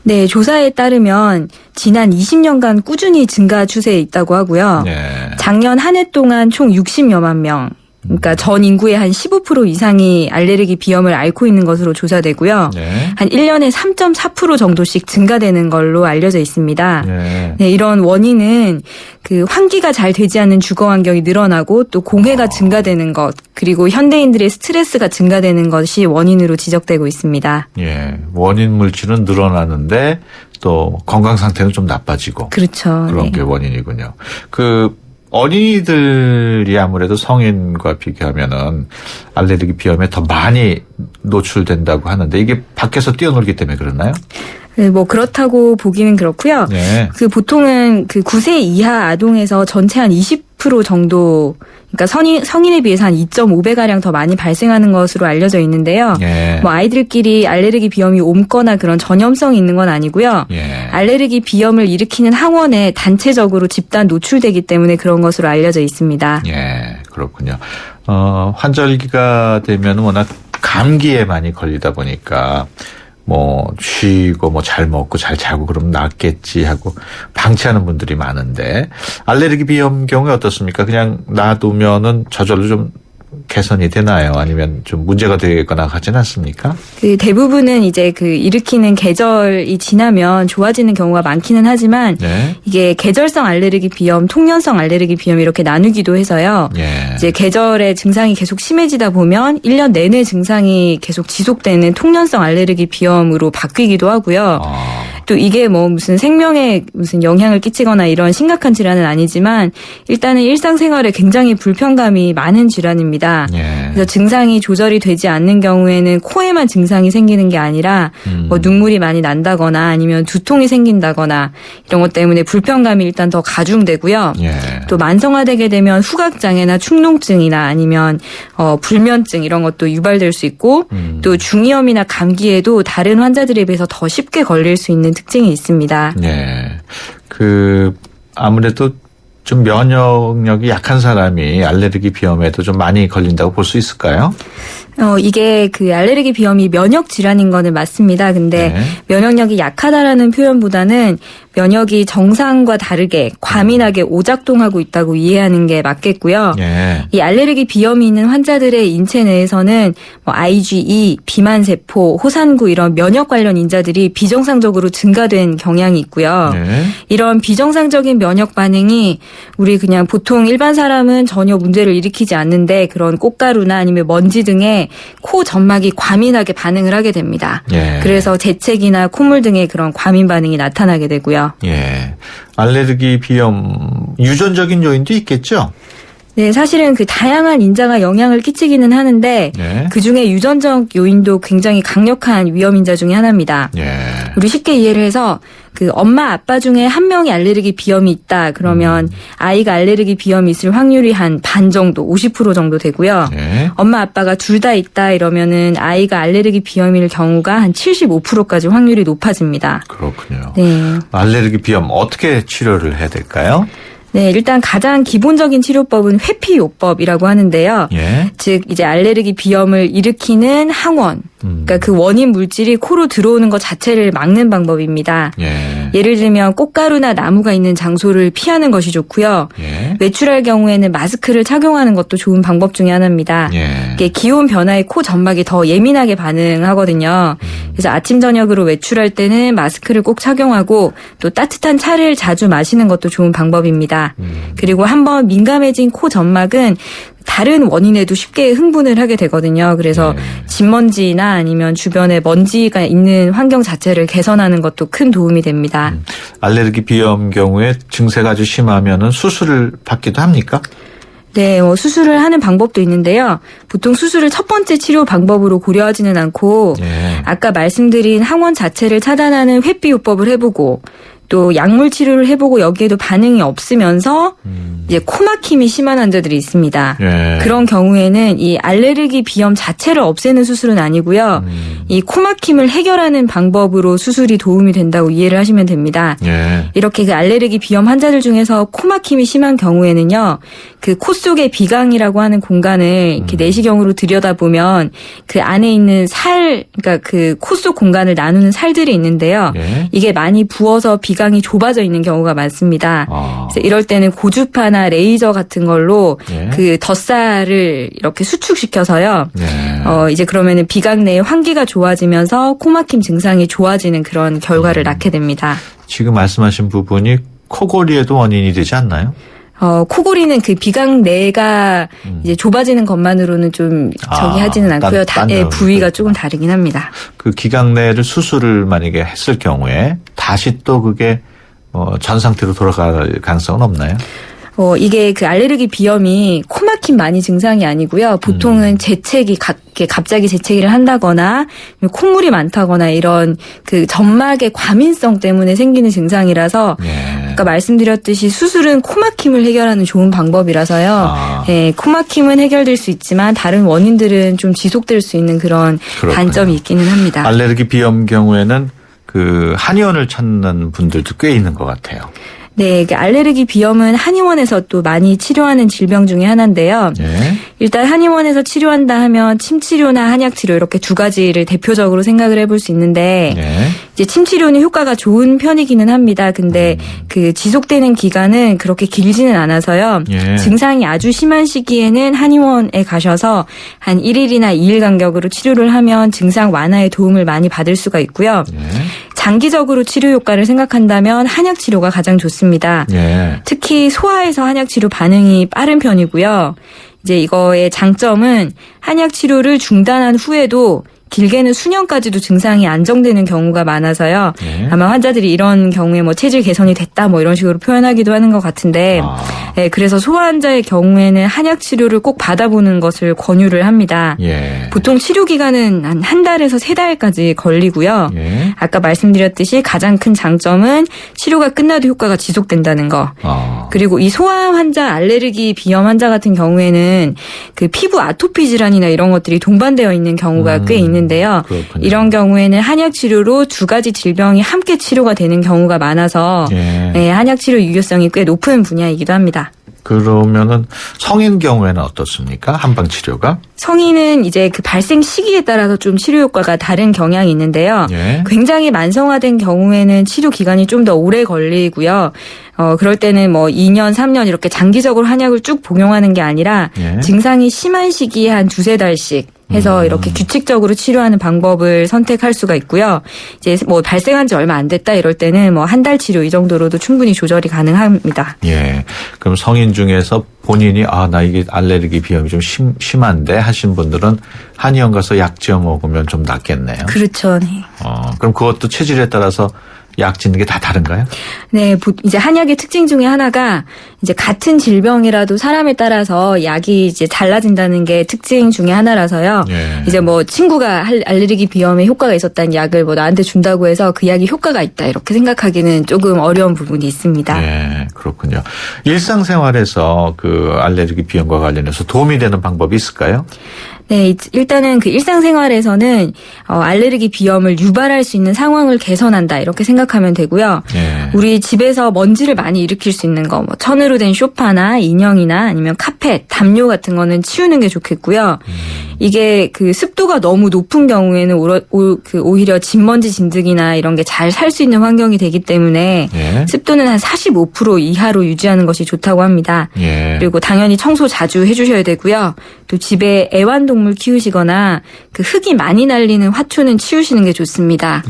네, 조사에 따르면 지난 20년간 꾸준히 증가 추세에 있다고 하고요. 네. 작년 한 해 동안 총 60여만 명, 그러니까 전 인구의 한 15% 이상이 알레르기 비염을 앓고 있는 것으로 조사되고요. 네. 한 1년에 3.4% 정도씩 증가되는 걸로 알려져 있습니다. 네. 네, 이런 원인은 그 환기가 잘 되지 않는 주거 환경이 늘어나고 또 공해가 증가되는 것, 그리고 현대인들의 스트레스가 증가되는 것이 원인으로 지적되고 있습니다. 예. 원인 물질은 늘어나는데 또 건강 상태는 좀 나빠지고. 그렇죠. 그런 네. 게 원인이군요. 그 어린이들이 아무래도 성인과 비교하면은 알레르기 비염에 더 많이 노출된다고 하는데 이게 밖에서 뛰어놀기 때문에 그렇나요? 네, 뭐 그렇다고 보기는 그렇고요. 네. 그 보통은 그 9세 이하 아동에서 전체 한 20% 정도, 그러니까 성인에 비해서 한 2.5배 가량 더 많이 발생하는 것으로 알려져 있는데요. 예. 뭐 아이들끼리 알레르기 비염이 옮거나 그런 전염성이 있는 건 아니고요. 예. 알레르기 비염을 일으키는 항원에 단체적으로 집단 노출되기 때문에 그런 것으로 알려져 있습니다. 예, 그렇군요. 환절기가 되면 워낙 감기에 많이 걸리다 보니까 뭐 쉬고 뭐 잘 먹고 잘 자고 그러면 낫겠지 하고 방치하는 분들이 많은데 알레르기 비염 경우에 어떻습니까? 그냥 놔두면은 저절로 좀 개선이 되나요? 아니면 좀 문제가 되거나 하진 않습니까? 그 대부분은 이제 그 일으키는 계절이 지나면 좋아지는 경우가 많기는 하지만 네. 이게 계절성 알레르기 비염, 통년성 알레르기 비염 이렇게 나누기도 해서요. 예. 이제 계절의 증상이 계속 심해지다 보면 1년 내내 증상이 계속 지속되는 통년성 알레르기 비염으로 바뀌기도 하고요. 또 이게 뭐 무슨 생명에 무슨 영향을 끼치거나 이런 심각한 질환은 아니지만 일단은 일상생활에 굉장히 불편감이 많은 질환입니다. 예. 그래서 증상이 조절이 되지 않는 경우에는 코에만 증상이 생기는 게 아니라 뭐 눈물이 많이 난다거나 아니면 두통이 생긴다거나 이런 것 때문에 불편감이 일단 더 가중되고요. 예. 또 만성화되게 되면 후각장애나 축농증이나 아니면 불면증 이런 것도 유발될 수 있고 또 중이염이나 감기에도 다른 환자들에 비해서 더 쉽게 걸릴 수 있는 특징이 있습니다. 예. 아무래도 좀 면역력이 약한 사람이 알레르기 비염에도 좀 많이 걸린다고 볼 수 있을까요? 이게 그 알레르기 비염이 면역 질환인 거는 맞습니다. 근데 네. 면역력이 약하다라는 표현보다는 면역이 정상과 다르게 과민하게 오작동하고 있다고 이해하는 게 맞겠고요. 예. 이 알레르기 비염이 있는 환자들의 인체 내에서는 뭐 IgE, 비만세포, 호산구 이런 면역 관련 인자들이 비정상적으로 증가된 경향이 있고요. 네. 이런 비정상적인 면역 반응이 우리 그냥 보통 일반 사람은 전혀 문제를 일으키지 않는데 그런 꽃가루나 아니면 먼지 등의 코 점막이 과민하게 반응을 하게 됩니다. 예. 그래서 재채기나 콧물 등의 그런 과민 반응이 나타나게 되고요. 예. 알레르기 비염 유전적인 요인도 있겠죠? 네, 사실은 그 다양한 인자가 영향을 끼치기는 하는데 네. 그중에 유전적 요인도 굉장히 강력한 위험 인자 중에 하나입니다. 예. 우리 쉽게 이해를 해서 그 엄마 아빠 중에 한 명이 알레르기 비염이 있다 그러면 아이가 알레르기 비염이 있을 확률이 한 반 정도 50% 정도 되고요. 예. 엄마 아빠가 둘 다 있다 이러면은 아이가 알레르기 비염일 경우가 한 75%까지 확률이 높아집니다. 그렇군요. 네. 알레르기 비염 어떻게 치료를 해야 될까요? 네, 일단 가장 기본적인 치료법은 회피요법이라고 하는데요. 예. 즉 이제 알레르기 비염을 일으키는 항원, 그러니까 그 원인 물질이 코로 들어오는 것 자체를 막는 방법입니다. 예. 예를 들면 꽃가루나 나무가 있는 장소를 피하는 것이 좋고요. 예. 외출할 경우에는 마스크를 착용하는 것도 좋은 방법 중에 하나입니다. 예. 이게 기온 변화에 코 점막이 더 예민하게 반응하거든요. 그래서 아침 저녁으로 외출할 때는 마스크를 꼭 착용하고 또 따뜻한 차를 자주 마시는 것도 좋은 방법입니다. 그리고 한번 민감해진 코 점막은 다른 원인에도 쉽게 흥분을 하게 되거든요. 그래서 진먼지나 아니면 주변에 먼지가 있는 환경 자체를 개선하는 것도 큰 도움이 됩니다. 알레르기 비염 경우에 증세가 아주 심하면은 수술을 받기도 합니까? 네, 수술을 하는 방법도 있는데요. 보통 수술을 첫 번째 치료 방법으로 고려하지는 않고 아까 말씀드린 항원 자체를 차단하는 회피요법을 해보고 또 약물 치료를 해보고 여기에도 반응이 없으면서 이제 코막힘이 심한 환자들이 있습니다. 그런 경우에는 이 알레르기 비염 자체를 없애는 수술은 아니고요. 이 코막힘을 해결하는 방법으로 수술이 도움이 된다고 이해를 하시면 됩니다. 이렇게 그 알레르기 비염 환자들 중에서 코막힘이 심한 경우에는요. 그 코 속의 비강이라고 하는 공간을 이렇게 내시경으로 들여다보면 그 안에 있는 그러니까 그 코 속 공간을 나누는 살들이 있는데요. 이게 많이 부어서 비강이 좁아져 있는 경우가 많습니다. 그래서 이럴 때는 고주파나 레이저 같은 걸로 그 덧살을 이렇게 수축시켜서요. 이제 그러면은 비강 내의 환기가 좋아지면서 코막힘 증상이 좋아지는 그런 결과를 낳게 됩니다. 지금 말씀하신 부분이 코골이에도 원인이 되지 않나요? 코골이는 그 비강 내가 이제 좁아지는 것만으로는 좀 하지는 않고요. 부위가 조금 다르긴 합니다. 그 기강내를 수술을 만약에 했을 경우에 다시 또 그게 전 상태로 돌아갈 가능성은 없나요? 이게 그 알레르기 비염이 코막힘만이 증상이 아니고요. 보통은 재채기, 갑자기 재채기를 한다거나 콧물이 많다거나 이런 그 점막의 과민성 때문에 생기는 증상이라서 아까 말씀드렸듯이 수술은 코막힘을 해결하는 좋은 방법이라서요. 코막힘은 해결될 수 있지만 다른 원인들은 좀 지속될 수 있는 그런 단점이 있기는 합니다. 알레르기 비염 경우에는 그 한의원을 찾는 분들도 꽤 있는 것 같아요. 네, 알레르기 비염은 한의원에서 또 많이 치료하는 질병 중에 하나인데요. 일단 한의원에서 치료한다 하면 침치료나 한약치료 이렇게 두 가지를 대표적으로 생각을 해볼 수 있는데 이제 침치료는 효과가 좋은 편이기는 합니다. 근데 그 지속되는 기간은 그렇게 길지는 않아서요. 증상이 아주 심한 시기에는 한의원에 가셔서 한 1일이나 2일 간격으로 치료를 하면 증상 완화에 도움을 많이 받을 수가 있고요. 장기적으로 치료 효과를 생각한다면 한약 치료가 가장 좋습니다. 특히 소아에서 한약 치료 반응이 빠른 편이고요. 이제 이거의 장점은 한약 치료를 중단한 후에도 길게는 수년까지도 증상이 안정되는 경우가 많아서요. 아마 환자들이 이런 경우에 뭐 체질 개선이 됐다 뭐 이런 식으로 표현하기도 하는 것 같은데 그래서 소아 환자의 경우에는 한약 치료를 꼭 받아보는 것을 권유를 합니다. 보통 치료 기간은 한 달에서 3달까지 걸리고요. 아까 말씀드렸듯이 가장 큰 장점은 치료가 끝나도 효과가 지속된다는 거. 그리고 이 소아 환자 알레르기 비염 환자 같은 경우에는 그 피부 아토피 질환이나 이런 것들이 동반되어 있는 경우가 꽤 있는데요. 이런 경우에는 한약 치료로 두 가지 질병이 함께 치료가 되는 경우가 많아서 한약 치료 유효성이 꽤 높은 분야이기도 합니다. 그러면은 성인 경우에는 어떻습니까? 한방 치료가? 성인은 이제 그 발생 시기에 따라서 좀 치료 효과가 다른 경향이 있는데요. 굉장히 만성화된 경우에는 치료 기간이 좀 더 오래 걸리고요. 그럴 때는 뭐 2년, 3년 이렇게 장기적으로 한약을 쭉 복용하는 게 아니라 증상이 심한 시기에 한 2-3달씩 해서 이렇게 규칙적으로 치료하는 방법을 선택할 수가 있고요. 이제 뭐 발생한 지 얼마 안 됐다 이럴 때는 뭐 한 달 치료 이 정도로도 충분히 조절이 가능합니다. 그럼 성인 중에서 본인이 나 이게 알레르기 비염이 좀 심한데 하신 분들은 한의원 가서 약 지어 먹으면 좀 낫겠네요. 그렇죠. 네. 그럼 그것도 체질에 따라서 약 짓는 게 다 다른가요? 네, 이제 한약의 특징 중에 하나가 이제 같은 질병이라도 사람에 따라서 약이 이제 달라진다는 게 특징 중에 하나라서요. 이제 뭐 친구가 알레르기 비염에 효과가 있었다는 약을 뭐 나한테 준다고 해서 그 약이 효과가 있다 이렇게 생각하기는 조금 어려운 부분이 있습니다. 그렇군요. 일상생활에서 그 알레르기 비염과 관련해서 도움이 되는 방법이 있을까요? 네, 일단은 그 일상생활에서는 알레르기 비염을 유발할 수 있는 상황을 개선한다 이렇게 생각하면 되고요. 우리 집에서 먼지를 많이 일으킬 수 있는 거, 뭐 천으로 된 소파나 인형이나 아니면 카펫, 담요 같은 거는 치우는 게 좋겠고요. 이게 그 습도가 너무 높은 경우에는 오히려 진먼지 진드기나 이런 게 잘 살 수 있는 환경이 되기 때문에 습도는 한 45% 이하로 유지하는 것이 좋다고 합니다. 그리고 당연히 청소 자주 해주셔야 되고요. 또 집에 애완동물 키우시거나 그 흙이 많이 날리는 화초는 치우시는 게 좋습니다.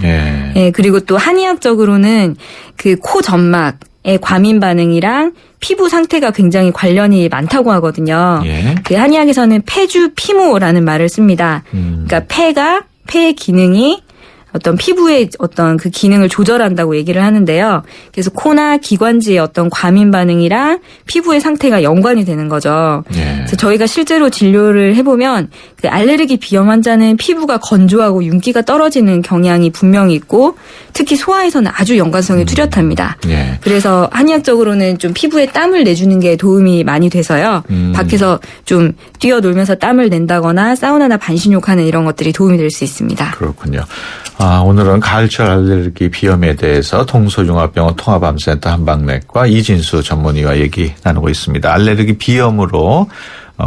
그리고 또 한의학적으로는 그 코 점막 과민 반응이랑 피부 상태가 굉장히 관련이 많다고 하거든요. 예. 그 한의학에서는 폐주 피모라는 말을 씁니다. 그러니까 폐의 기능이 어떤 피부의 어떤 그 기능을 조절한다고 얘기를 하는데요. 그래서 코나 기관지의 어떤 과민 반응이랑 피부의 상태가 연관이 되는 거죠. 예. 그래서 저희가 실제로 진료를 해보면 그 알레르기 비염 환자는 피부가 건조하고 윤기가 떨어지는 경향이 분명히 있고 특히 소아에서는 아주 연관성이 뚜렷합니다. 예. 그래서 한의학적으로는 좀 피부에 땀을 내주는 게 도움이 많이 돼서요. 밖에서 좀 뛰어놀면서 땀을 낸다거나 사우나나 반신욕하는 이런 것들이 도움이 될 수 있습니다. 그렇군요. 오늘은 가을철 알레르기 비염에 대해서 동서융합병원 통합암센터 한방내과 이진수 전문의와 얘기 나누고 있습니다. 알레르기 비염으로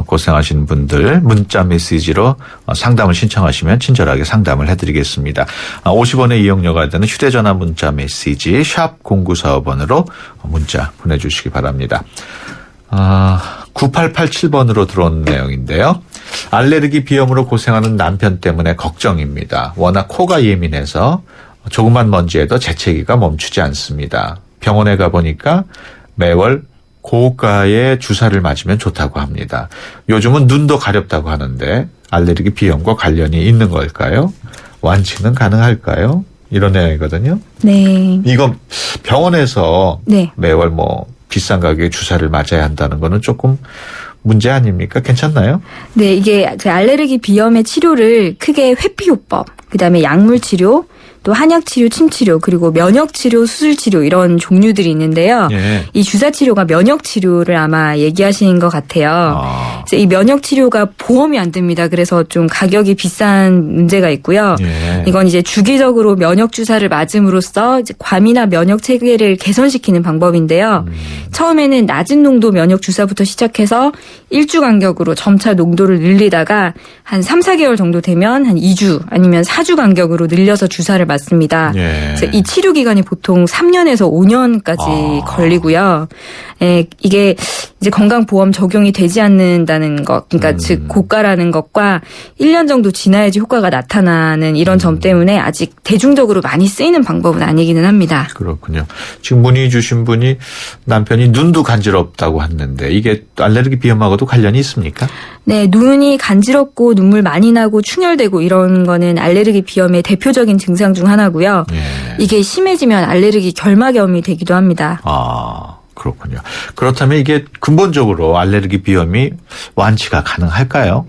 고생하시는 분들 문자 메시지로 상담을 신청하시면 친절하게 상담을 해드리겠습니다. 50원의 이용료가 되는 휴대전화 문자 메시지 샵 0945번으로 문자 보내주시기 바랍니다. 9887번으로 들어온 내용인데요. 알레르기 비염으로 고생하는 남편 때문에 걱정입니다. 워낙 코가 예민해서 조그만 먼지에도 재채기가 멈추지 않습니다. 병원에 가보니까 매월 고가의 주사를 맞으면 좋다고 합니다. 요즘은 눈도 가렵다고 하는데 알레르기 비염과 관련이 있는 걸까요? 완치는 가능할까요? 이런 내용이거든요. 네. 이거 병원에서 네. 매월 비싼 가격의 주사를 맞아야 한다는 거는 조금 문제 아닙니까? 괜찮나요? 네, 이게 알레르기 비염의 치료를 크게 회피요법, 그다음에 약물 치료, 또 한약 치료, 침 치료, 그리고 면역 치료, 수술 치료 이런 종류들이 있는데요. 예. 이 주사 치료가 면역 치료를 아마 얘기하시는 것 같아요. 그래서 이 면역 치료가 보험이 안 됩니다. 그래서 좀 가격이 비싼 문제가 있고요. 예. 이건 이제 주기적으로 면역 주사를 맞음으로써 이제 괌이나 면역 체계를 개선시키는 방법인데요. 처음에는 낮은 농도 면역 주사부터 시작해서 1주 간격으로 점차 농도를 늘리다가 한 3, 4개월 정도 되면 한 2주 아니면 4주 간격으로 늘려서 주사를 맞습니다. 예. 그래서 이 치료 기간이 보통 3년에서 5년까지 걸리고요. 예, 이게 이제 건강보험 적용이 되지 않는다는 것, 그러니까 즉 고가라는 것과 1년 정도 지나야지 효과가 나타나는 이런 점 때문에 아직 대중적으로 많이 쓰이는 방법은 아니기는 합니다. 그렇군요. 지금 문의 주신 분이 남편이 눈도 간지럽다고 했는데 이게 알레르기 비염하고도 관련이 있습니까? 네, 눈이 간지럽고 눈물 많이 나고 충혈되고 이런 거는 알레르기 비염의 대표적인 증상 중 하나고요. 예. 이게 심해지면 알레르기 결막염이 되기도 합니다. 그렇군요. 그렇다면 이게 근본적으로 알레르기 비염이 완치가 가능할까요?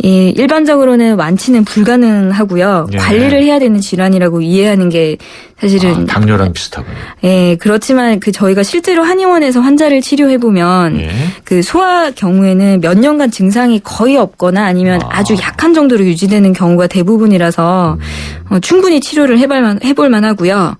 예, 일반적으로는 완치는 불가능하고요. 예. 관리를 해야 되는 질환이라고 이해하는 게 사실은 당뇨랑 비슷하군요. 예, 그렇지만 저희가 실제로 한의원에서 환자를 치료해 보면 예. 그 소아 경우에는 몇 년간 증상이 거의 없거나 아니면 아주 약한 정도로 유지되는 경우가 대부분이라서 충분히 치료를 해볼 만하고요.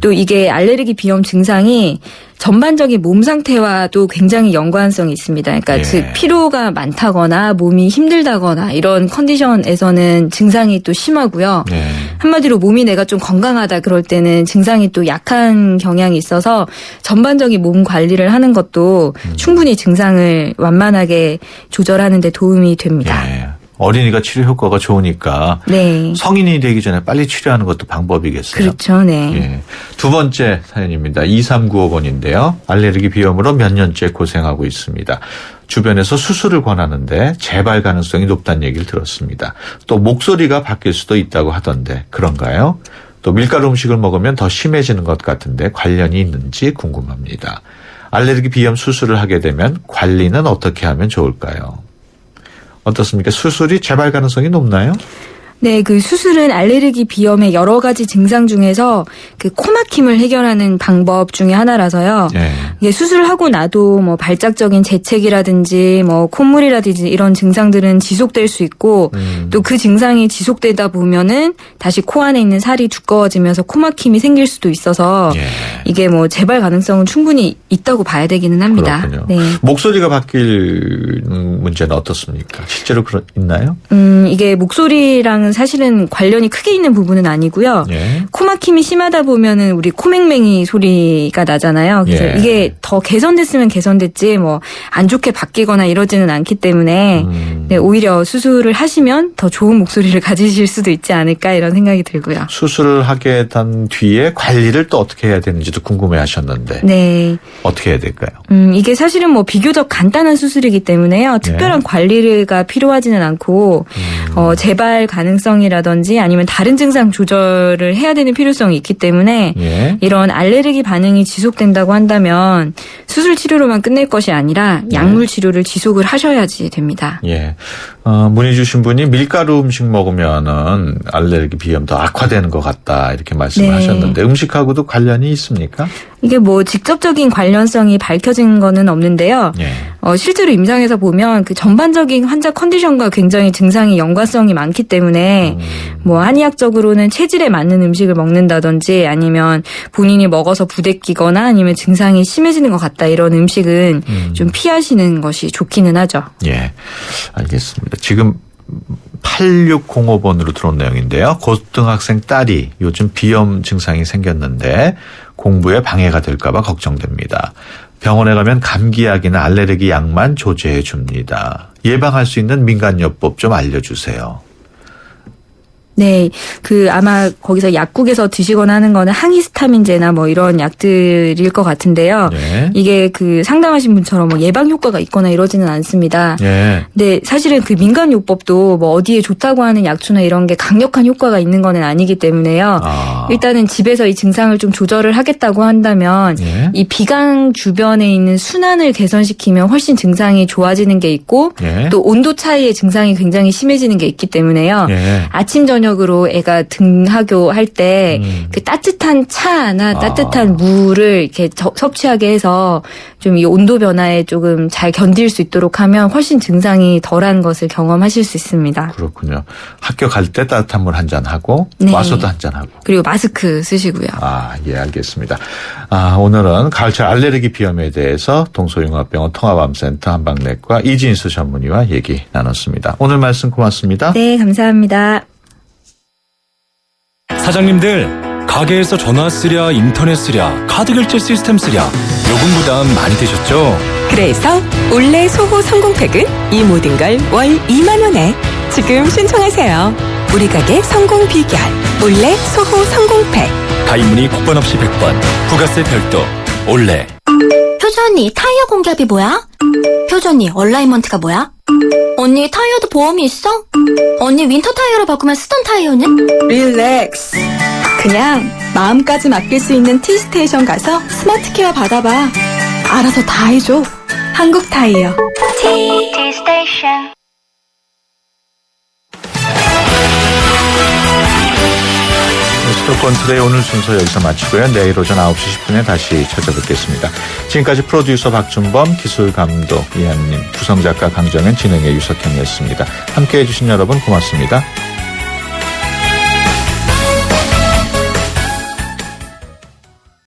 또 이게 알레르기 비염 증상이 전반적인 몸 상태와도 굉장히 연관성이 있습니다. 그러니까 예. 즉 피로가 많다거나 몸이 힘들다거나 이런 컨디션에서는 증상이 또 심하고요. 예. 한마디로 몸이 내가 좀 건강하다 그럴 때는 증상이 또 약한 경향이 있어서 전반적인 몸 관리를 하는 것도 충분히 증상을 완만하게 조절하는 데 도움이 됩니다. 예. 어린이가 치료 효과가 좋으니까 네. 성인이 되기 전에 빨리 치료하는 것도 방법이겠어요. 그렇죠. 네. 예. 두 번째 사연입니다. 2395번인데요. 알레르기 비염으로 몇 년째 고생하고 있습니다. 주변에서 수술을 권하는데 재발 가능성이 높다는 얘기를 들었습니다. 또 목소리가 바뀔 수도 있다고 하던데 그런가요? 또 밀가루 음식을 먹으면 더 심해지는 것 같은데 관련이 있는지 궁금합니다. 알레르기 비염 수술을 하게 되면 관리는 어떻게 하면 좋을까요? 어떻습니까? 수술이 재발 가능성이 높나요? 네, 그 수술은 알레르기 비염의 여러 가지 증상 중에서 그 코막힘을 해결하는 방법 중에 하나라서요. 네. 이게 수술을 하고 나도 뭐 발작적인 재채기라든지 뭐 콧물이라든지 이런 증상들은 지속될 수 있고 또 그 증상이 지속되다 보면은 다시 코 안에 있는 살이 두꺼워지면서 코막힘이 생길 수도 있어서 예. 이게 뭐 재발 가능성은 충분히 있다고 봐야 되기는 합니다. 그렇군요. 네. 목소리가 바뀔 문제는 어떻습니까? 실제로 있나요? 이게 목소리랑은 사실은 관련이 크게 있는 부분은 아니고요. 예. 코막힘이 심하다 보면은 우리 코맹맹이 소리가 나잖아요. 그래서 예. 이게 더 개선됐으면 개선됐지 뭐 안 좋게 바뀌거나 이러지는 않기 때문에 네, 오히려 수술을 하시면 더 좋은 목소리를 가지실 수도 있지 않을까 이런 생각이 들고요. 수술을 하게 된 뒤에 관리를 또 어떻게 해야 되는지도 궁금해하셨는데 네. 어떻게 해야 될까요? 이게 사실은 뭐 비교적 간단한 수술이기 때문에요. 특별한 관리가 필요하지는 않고 재발 가능성이라든지 아니면 다른 증상 조절을 해야 되는 필요성이 있기 때문에 예. 이런 알레르기 반응이 지속된다고 한다면 수술 치료로만 끝낼 것이 아니라 약물 치료를 지속을 하셔야지 됩니다. 예. 문의 주신 분이 밀가루 음식 먹으면은 알레르기 비염 더 악화되는 것 같다 이렇게 말씀을 네. 하셨는데 음식하고도 관련이 있습니까? 이게 뭐 직접적인 관련성이 밝혀진 거는 없는데요. 예. 실제로 임상에서 보면 그 전반적인 환자 컨디션과 굉장히 증상이 연관성이 많기 때문에 뭐 한의학적으로는 체질에 맞는 음식을 먹는다든지 아니면 본인이 먹어서 부대끼거나 아니면 증상이 심해지는 것 같다 이런 음식은 좀 피하시는 것이 좋기는 하죠. 예. 알겠습니다. 지금 8605번으로 들어온 내용인데요. 고등학생 딸이 요즘 비염 증상이 생겼는데 공부에 방해가 될까 봐 걱정됩니다. 병원에 가면 감기약이나 알레르기 약만 조제해 줍니다. 예방할 수 있는 민간요법 좀 알려주세요. 네, 아마 거기서 약국에서 드시거나 하는 거는 항히스타민제나 뭐 이런 약들일 것 같은데요. 네. 이게 상담하신 분처럼 뭐 예방 효과가 있거나 이러지는 않습니다. 예. 네, 사실은 민간요법도 뭐 어디에 좋다고 하는 약초나 이런 게 강력한 효과가 있는 거는 아니기 때문에요. 일단은 집에서 이 증상을 좀 조절을 하겠다고 한다면 예. 이 비강 주변에 있는 순환을 개선시키면 훨씬 증상이 좋아지는 게 있고 예. 또 온도 차이의 증상이 굉장히 심해지는 게 있기 때문에요. 예. 아침 저녁으로 애가 등하교 할 때 그 따뜻한 차나 따뜻한 물을 이렇게 섭취하게 해서 좀 이 온도 변화에 조금 잘 견딜 수 있도록 하면 훨씬 증상이 덜한 것을 경험하실 수 있습니다. 그렇군요. 학교 갈 때 따뜻한 물 한 잔 하고 네. 와서도 한 잔 하고. 그리고 마스크 쓰시고요. 예, 알겠습니다. 오늘은 가을철 알레르기 비염에 대해서 동서융합병원 통합암센터 한방내과 이진수 전문의와 얘기 나눴습니다. 오늘 말씀 고맙습니다. 네, 감사합니다. 사장님들, 가게에서 전화 쓰랴, 인터넷 쓰랴, 카드 결제 시스템 쓰랴, 요금 부담 많이 되셨죠? 그래서 올레 소호 성공팩은 이 모든 걸 월 2만 원에 지금 신청하세요. 우리 가게 성공 비결 올레 소호 성공팩. 가입 문의 국번 없이 100번, 부가세 별도, 올레. 효주 언니, 타이어 공개합이 뭐야? 효주 언니, 얼라이먼트가 뭐야? 언니, 타이어도 보험이 있어? 언니, 윈터 타이어로 바꾸면 쓰던 타이어는? 릴렉스. 그냥 마음까지 맡길 수 있는 T스테이션 가서 스마트 케어 받아봐. 알아서 다 해줘. 한국 타이어. T스테이션. 수도권 투데이 오늘 순서 여기서 마치고요. 내일 오전 9시 10분에 다시 찾아뵙겠습니다. 지금까지 프로듀서 박준범, 기술 감독 이한님, 구성작가 강정현, 진행의 유석현이었습니다. 함께해 주신 여러분 고맙습니다.